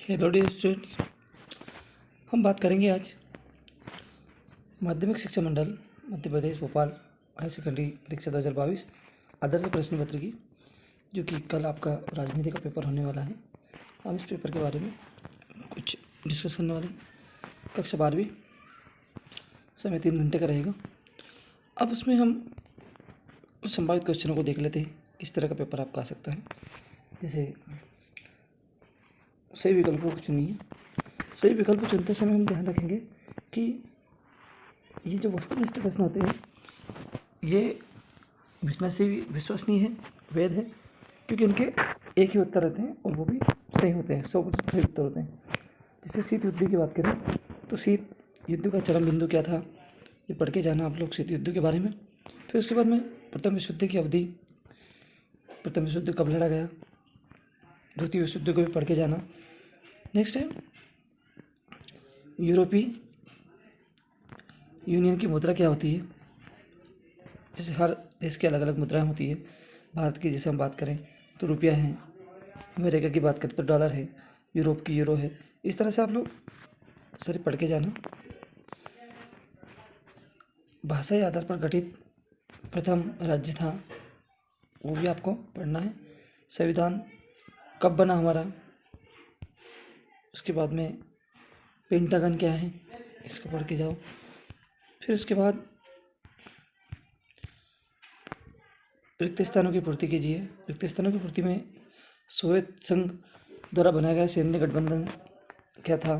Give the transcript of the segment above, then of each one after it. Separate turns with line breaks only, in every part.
Hello dear students, हम बात करेंगे आज माध्यमिक शिक्षा मंडल मध्य प्रदेश भोपाल हायर सेकेंडरी परीक्षा 2022 आदर्श प्रश्न पत्र की, जो कि कल आपका राजनीति का पेपर होने वाला है। हम इस पेपर के बारे में कुछ डिस्कस करने वाले हैं। कक्षा 12वीं, समय 3 घंटे का रहेगा। अब उसमें हम कुछ संभावित क्वेश्चनों को देख लेते हैं, किस तरह का पेपर आपका आ सकता है। जैसे सही विकल्पों को चुनिए। सही विकल्प चुनते समय हम ध्यान रखेंगे कि ये जो वस्तुनिष्ठ प्रश्न होते हैं ये विश्वसनीय है, वैध है, क्योंकि इनके एक ही उत्तर रहते हैं और वो भी सही होते हैं, 100% सही उत्तर होते हैं। जैसे शीत युद्ध की बात करें तो शीत युद्ध का चरम बिंदु क्या था, ये पढ़ के जाना आप लोग शीत युद्ध के बारे में। फिर उसके बाद में प्रथम विश्व युद्ध की अवधि, प्रथम विश्व युद्ध कब लड़ा गया, द्वितीय विश्व युद्ध को भी पढ़ के जाना। नेक्स्ट है यूरोपीय यूनियन की मुद्रा क्या होती है। जैसे हर देश की अलग अलग मुद्राएं होती है। भारत की जैसे हम बात करें तो रुपया है, अमेरिका की बात करें तो डॉलर है, यूरोप की यूरो है। इस तरह से आप लोग सारे पढ़ के जाना। भाषाई आधार पर गठित प्रथम राज्य था, वो भी आपको पढ़ना है। संविधान कब बना हमारा, उसके बाद में पेंटागन क्या है, इसको पढ़ के जाओ। फिर उसके बाद रिक्त स्थानों की पूर्ति कीजिए। रिक्त स्थानों की पूर्ति में सोवियत संघ द्वारा बनाया गया सैन्य गठबंधन क्या था,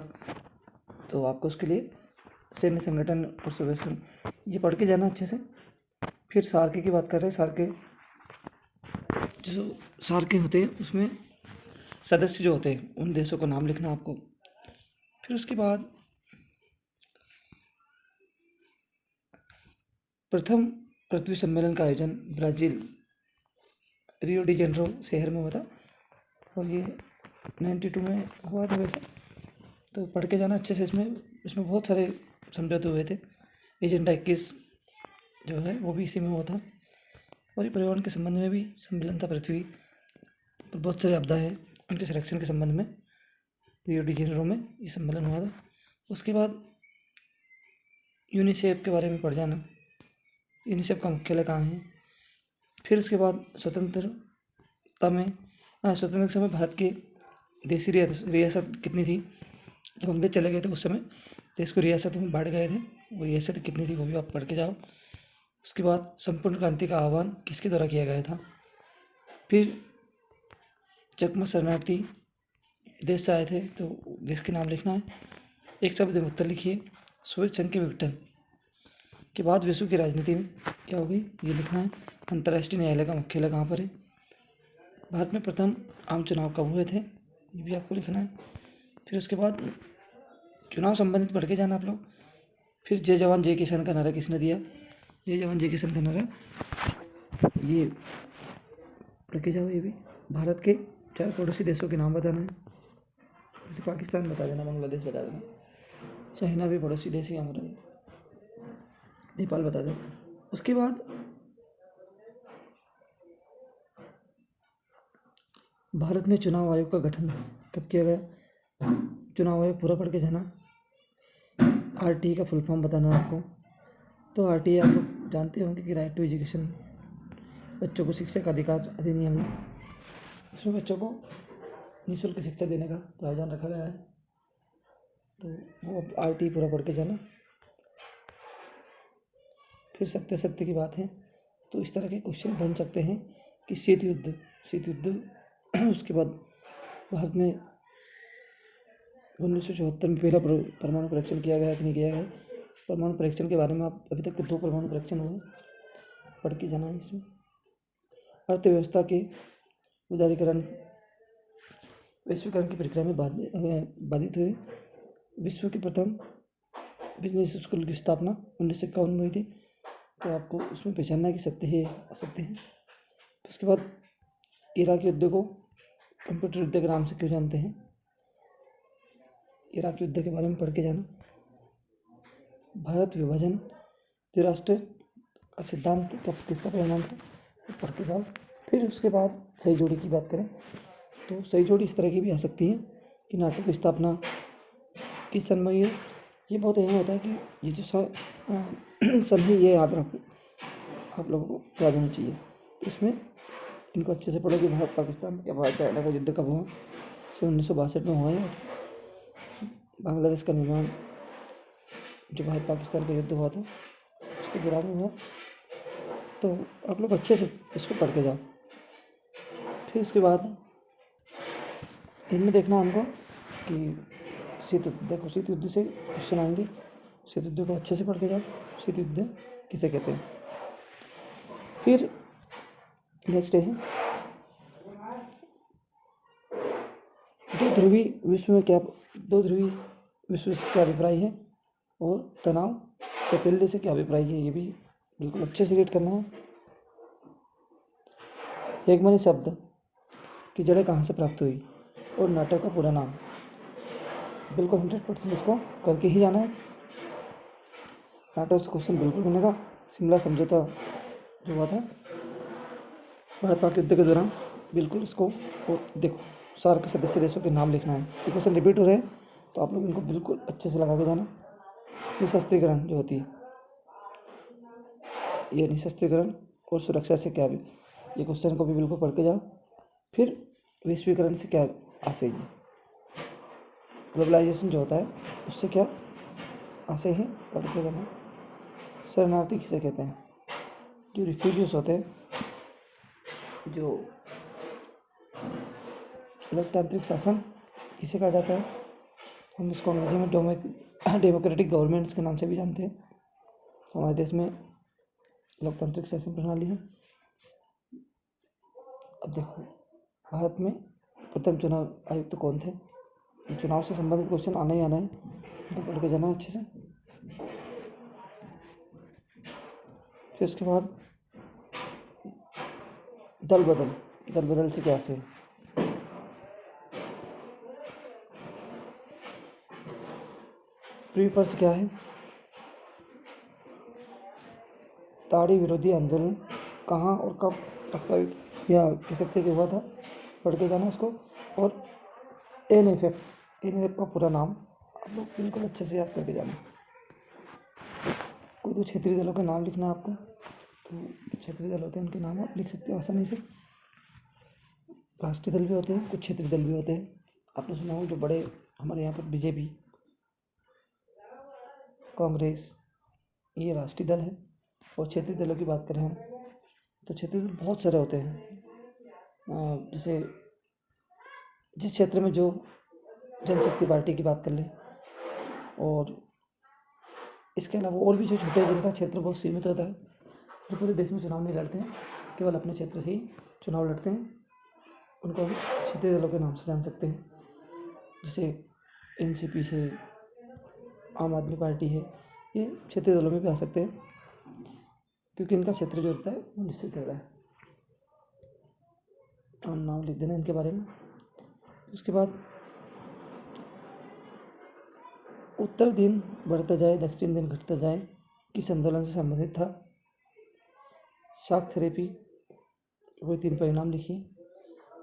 तो आपको उसके लिए सैन्य संगठन और सोवियत संघ ये पढ़ के जाना अच्छे से। फिर सार्के की बात कर रहे हैं। सार्के जो सार्के होते हैं उसमें सदस्य जो होते हैं उन देशों का नाम लिखना आपको। फिर उसके बाद प्रथम पृथ्वी सम्मेलन का आयोजन ब्राज़ील रियो डी जेनेरो शहर में हुआ था और ये 92 में हुआ था वैसे, तो पढ़ के जाना अच्छे से। इसमें बहुत सारे समझौते हुए थे। एजेंडा 21 जो है वो भी इसी में हुआ था। और ये पर्यावरण के संबंध में भी सम्मेलन था। पृथ्वी पर बहुत सारे आपदा हैं, उनके संरक्षण के संबंध में रियो डी जेनेरो में ये सम्मेलन हुआ था। उसके बाद यूनिसेफ के बारे में पढ़ जाना, यूनिसेफ का मुख्यालय कहाँ है। फिर उसके बाद स्वतंत्रता के समय भारत की देशी रियासत कितनी थी। जब अंग्रेज चले गए थे उस समय देश को रियासतों में बांट गए थे, वो रियासत कितनी थी वो भी आप पढ़ के जाओ। उसके बाद संपूर्ण क्रांति का आह्वान किसके द्वारा किया गया था। फिर चकमा शरणार्थी देश से आए थे, तो देश के नाम लिखना है। एक शब्द में उत्तर लिखिए। सोवियत संघ के विघटन के बाद विश्व की राजनीति में क्या होगी ये लिखना है। अंतर्राष्ट्रीय न्यायालय का मुख्यालय कहाँ पर है। भारत में प्रथम आम चुनाव कब हुए थे ये भी आपको लिखना है। फिर उसके बाद चुनाव संबंधित पढ़ के जाना आप लोग। फिर जय जवान जय किसान का नारा किसने दिया। जय जवान जय किसान का नारा ये पढ़ के जाओ। ये भी भारत के 4 पड़ोसी देशों के नाम बताना है। जैसे पाकिस्तान बता देना, बांग्लादेश बता देना, चाइना भी पड़ोसी देश ही हमारा, नेपाल बता देना। उसके बाद भारत में चुनाव आयोग का गठन कब किया गया। चुनाव आयोग पूरा पढ़ के जाना। आरटीई का फुल फॉर्म बताना आपको। तो आरटीई आप लोग जानते होंगे कि राइट टू एजुकेशन, बच्चों को शिक्षा का अधिकार अधिनियम है। इसमें बच्चों को निःशुल्क शिक्षा देने का प्रावधान रखा गया है, तो वो आरटीई पूरा पढ़ के जाना। फिर सत्य की बात है, तो इस तरह के क्वेश्चन बन सकते हैं कि शीत युद्ध उसके बाद भारत में 1974 में पहला परमाणु परीक्षण किया गया कि नहीं किया गया। परमाणु परीक्षण के बारे में आप अभी तक के 2 परमाणु परीक्षण हुए, पढ़ के जाना है इसमें। अर्थव्यवस्था के उदारीकरण, वैश्वीकरण की प्रक्रिया में बाधित हुए। विश्व की प्रथम बिजनेस स्कूल की स्थापना 1951 में हुई थी, तो आपको उसमें पहचानना है कि सत्य है असत्य है। उसके बाद इराक युद्ध को कंप्यूटर युद्ध के नाम से क्यों जानते हैं, इराक युद्ध के बारे में पढ़ के जाना। भारत विभाजन द्विराष्ट्र का सिद्धांत किसका परिणाम था, तो पढ़ के जाओ। फिर उसके बाद सही जोड़ी की बात करें तो सही जोड़ी इस तरह की भी आ सकती है कि नाटो की स्थापना किस सन में हुई है। ये बहुत अहम होता है कि ये जो सन है ये याद रखो, आप लोगों को याद होना चाहिए। इसमें इनको अच्छे से पढ़ो कि भारत पाकिस्तान या भारत चाइना का युद्ध कब हुआ। 1962 में हुआ है। बांग्लादेश का निर्माण जो भारत पाकिस्तान का युद्ध हुआ था उसके दौरान में हुआ। तो आप लोग अच्छे से इसको पढ़ के जाओ। फिर उसके बाद इनमें देखना हमको कि शीत युद्ध, देखो शीत युद्ध से क्वेश्चन आएंगे। शीत युद्ध को अच्छे से पढ़ के जाओ, शीत युद्ध किसे कहते हैं। फिर नेक्स्ट है दो ध्रुवी विश्व में क्या, दो ध्रुवी विश्व से क्या अभिप्राय है, और तनाव सैकल्य से क्या अभिप्राय है, ये भी बिल्कुल अच्छे से रीड करना है। हेगमनी शब्द की जड़ें कहाँ से प्राप्त हुई, और नाटक का पूरा नाम। बिल्कुल 100% इसको करके ही जाना है। नाटक से क्वेश्चन बिल्कुल बनेगा। शिमला समझौता जो हुआ था भारत पाक युद्ध के दौरान, बिल्कुल इसको और देखो सार्क के सदस्य देशों के नाम लिखना है। ये क्वेश्चन रिपीट हो रहे हैं तो आप लोग इनको बिल्कुल अच्छे से लगा के जाना। निशस्त्रीकरण जो होती है, ये निशस्त्रीकरण और सुरक्षा से क्या भी, ये क्वेश्चन को भी बिल्कुल पढ़ के जाओ। फिर वैश्वीकरण से क्या आशय है, ग्लोबलाइजेशन जो होता है उससे क्या आशय है, पढ़ के जाना। शरणार्थी किसे कहते हैं, जो रिफ्यूजीज होते हैं, जो लोकतांत्रिक शासन किसे कहा जाता है, हम इसको अंग्रेजी में डेमोक्रेटिक गवर्नमेंट्स के नाम से भी जानते हैं। हमारे देश में लोकतांत्रिक शासन प्रणाली है। अब देखो भारत में प्रथम चुनाव आयुक्त कौन थे, ये चुनाव से संबंधित क्वेश्चन आना ही आना है, तो पढ़ के जाना अच्छे से। फिर उसके बाद दल बदल से क्या से, प्रीपर्स क्या है, ताड़ी विरोधी आंदोलन कहाँ और कब प्रस्तावित या कह सकते कि हुआ था, पढ़ के जाना इसको। और एनएफ का पूरा नाम आप लोग बिल्कुल अच्छे से याद करके जाना। कोई तो क्षेत्रीय दलों के नाम लिखना है आपको, तो क्षेत्रीय दल होते हैं उनके नाम आप लिख सकते हो आसानी से। राष्ट्रीय दल भी होते हैं, कुछ क्षेत्रीय दल भी होते हैं। आपने सुना हो जो बड़े हमारे यहाँ पर बीजेपी, कांग्रेस, ये राष्ट्रीय दल है। और क्षेत्रीय दलों की बात करें हम तो क्षेत्रीय दल बहुत सारे होते हैं। जैसे जिस क्षेत्र में जो जनशक्ति पार्टी की बात कर लें, और इसके अलावा और भी जो छोटे जिनका क्षेत्र बहुत सीमित होता है, जो पूरे देश में चुनाव नहीं लड़ते हैं, केवल अपने क्षेत्र से ही चुनाव लड़ते हैं, उनको हम क्षेत्रीय दलों के नाम से जान सकते हैं। जैसे एनसीपी है, आम आदमी पार्टी है, ये क्षेत्रीय दलों में भी आ सकते हैं क्योंकि इनका क्षेत्र जो होता है वो निश्चित रहता है। और नाम लिख देना इनके बारे में। उसके बाद उत्तर दिन बढ़ता जाए दक्षिण दिन घटता जाए किस आंदोलन से संबंधित था, शॉक थेरेपी। वही 3 परिणाम लिखिए।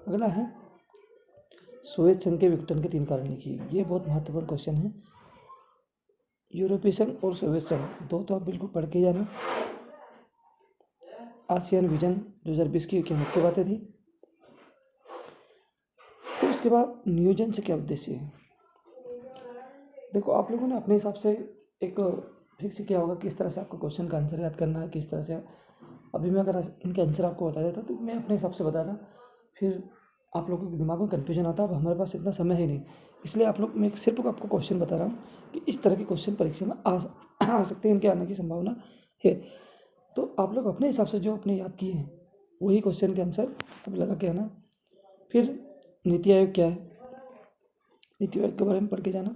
अगला है सोवियत संघ के विघटन के 3 कारण लिखिए। ये बहुत महत्वपूर्ण क्वेश्चन है। यूरोपीय संघ और सोवियत संघ दो तो आप बिल्कुल पढ़ के जाना। आसियान विजन 2020 की क्या मुख्य बातें थी। फिर उसके बाद नियोजन से क्या उद्देश्य है। देखो आप लोगों ने अपने हिसाब से एक फिक्स किया होगा किस तरह से आपको क्वेश्चन का आंसर याद करना है, किस तरह से। अभी मैं अगर इनके आंसर आपको बता देता तो मैं अपने हिसाब से बताता, फिर आप लोगों के दिमाग में कन्फ्यूजन आता। अब हमारे पास इतना समय है नहीं, इसलिए आप लोग, मैं सिर्फ आपको क्वेश्चन बता रहा हूँ कि इस तरह के क्वेश्चन परीक्षा में आ सकते हैं, इनके आने की संभावना है। तो आप लोग अपने हिसाब से जो अपने याद किए हैं वही क्वेश्चन के आंसर अब लगा के आना। फिर नीति आयोग क्या है, नीति आयोग के बारे में पढ़ के जाना।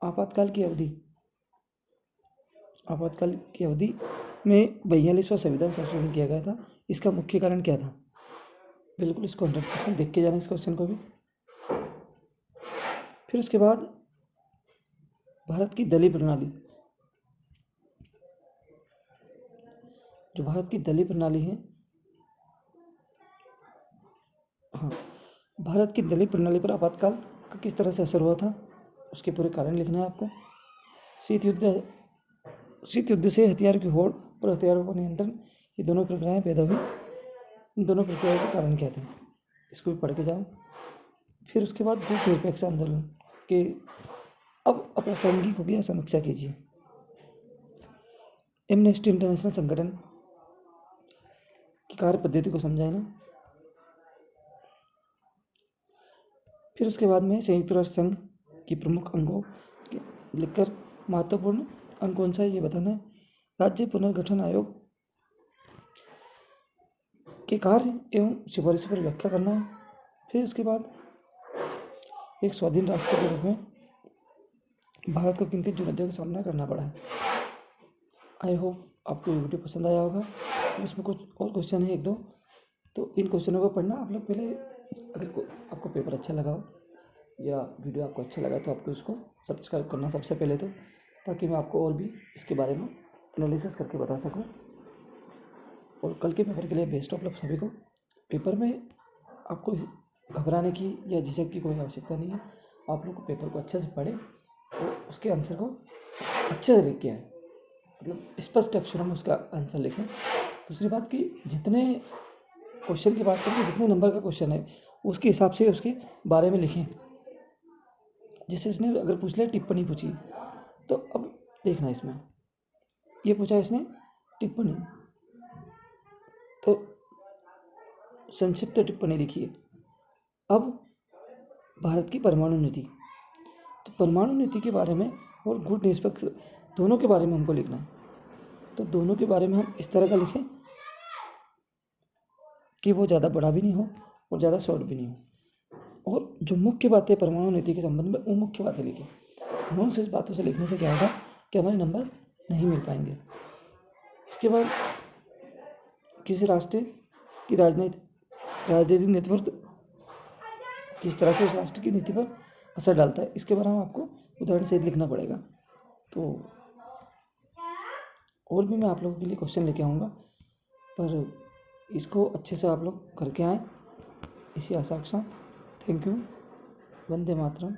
आपातकाल की अवधि, आपातकाल की अवधि में 42वां संविधान संशोधन किया गया था, इसका मुख्य कारण क्या था। बिल्कुल इसको 100% देख के जाना इस क्वेश्चन को भी। फिर उसके बाद भारत की दलीय प्रणाली, जो भारत की दलीय प्रणाली है, हाँ, भारत की दलीय प्रणाली पर आपातकाल का किस तरह से असर हुआ था, उसके पूरे कारण लिखना है आपको। शीत युद्ध से हथियार की होड़ और हथियारों का नियंत्रण, ये दोनों प्रक्रियाएं पैदा हुई। इन दोनों प्रक्रियाओं के कारण क्या थे, इसको भी पढ़ के जाओ। फिर उसके बाद भूख निरपेक्ष आंदोलन के अब अप्रासंगिक हो गया, समीक्षा कीजिए। एमनेस्टी इंटरनेशनल संगठन की कार्य पद्धति को समझाना। फिर उसके बाद में संयुक्त राष्ट्र संघ की प्रमुख अंगों लिखकर महत्वपूर्ण अंग कौन सा है ये बताना है। राज्य पुनर्गठन आयोग के कार्य एवं सिफारिशों पर व्याख्या करना है। फिर उसके बाद एक स्वाधीन राष्ट्र के रूप में भारत को किन किन चुनौतियों का सामना करना पड़ा है। आई होप आपको वीडियो पसंद आया होगा। इसमें कुछ और क्वेश्चन है एक दो, तो इन क्वेश्चनों को पढ़ना आप लोग पहले। अगर आपको पेपर अच्छा लगा हो या वीडियो आपको अच्छा लगा तो आपको इसको सब्सक्राइब करना सबसे पहले तो, ताकि मैं आपको और भी इसके बारे में एनालिसिस करके बता सकूं। और कल के पेपर के लिए बेस्ट ऑफ लक सभी को। पेपर में आपको घबराने की या झिझक की कोई आवश्यकता नहीं है। आप लोग को पेपर को अच्छे से पढ़ें और उसके आंसर को अच्छे से लिख के आए, मतलब स्पष्ट अक्षरों में उसका आंसर लिखें। दूसरी बात कि जितने क्वेश्चन की बात करें, जितने नंबर का क्वेश्चन है उसके हिसाब से उसके बारे में लिखें। जिससे इसने अगर पूछ लिया टिप्पणी पूछी, तो अब देखना इसमें ये पूछा इसने टिप्पणी, तो संक्षिप्त टिप्पणी लिखिए। अब भारत की परमाणु नीति, तो परमाणु नीति के बारे में और गुट निष्पक्ष दोनों के बारे में हमको लिखना है। तो दोनों के बारे में हम इस तरह का लिखें कि वो ज़्यादा बड़ा भी नहीं हो और ज़्यादा शॉर्ट भी नहीं हो, और जो मुख्य बातें परमाणु नीति के संबंध में वो मुख्य बातें लिखें। नॉनसेंस बातों से लिखने से क्या होगा कि हमारे नंबर नहीं मिल पाएंगे। उसके बाद किसी राष्ट्र की राजनीतिक नेतृत्व किस तरह से उस राष्ट्र की नीति पर असर डालता है, इसके बारे में आपको उदाहरण सहित लिखना पड़ेगा। तो और भी मैं आप लोगों के लिए क्वेश्चन लेके आऊँगा, पर इसको अच्छे से आप लोग करके आएँ, इसी आशा के साथ। Thank you. वंदे मातरम।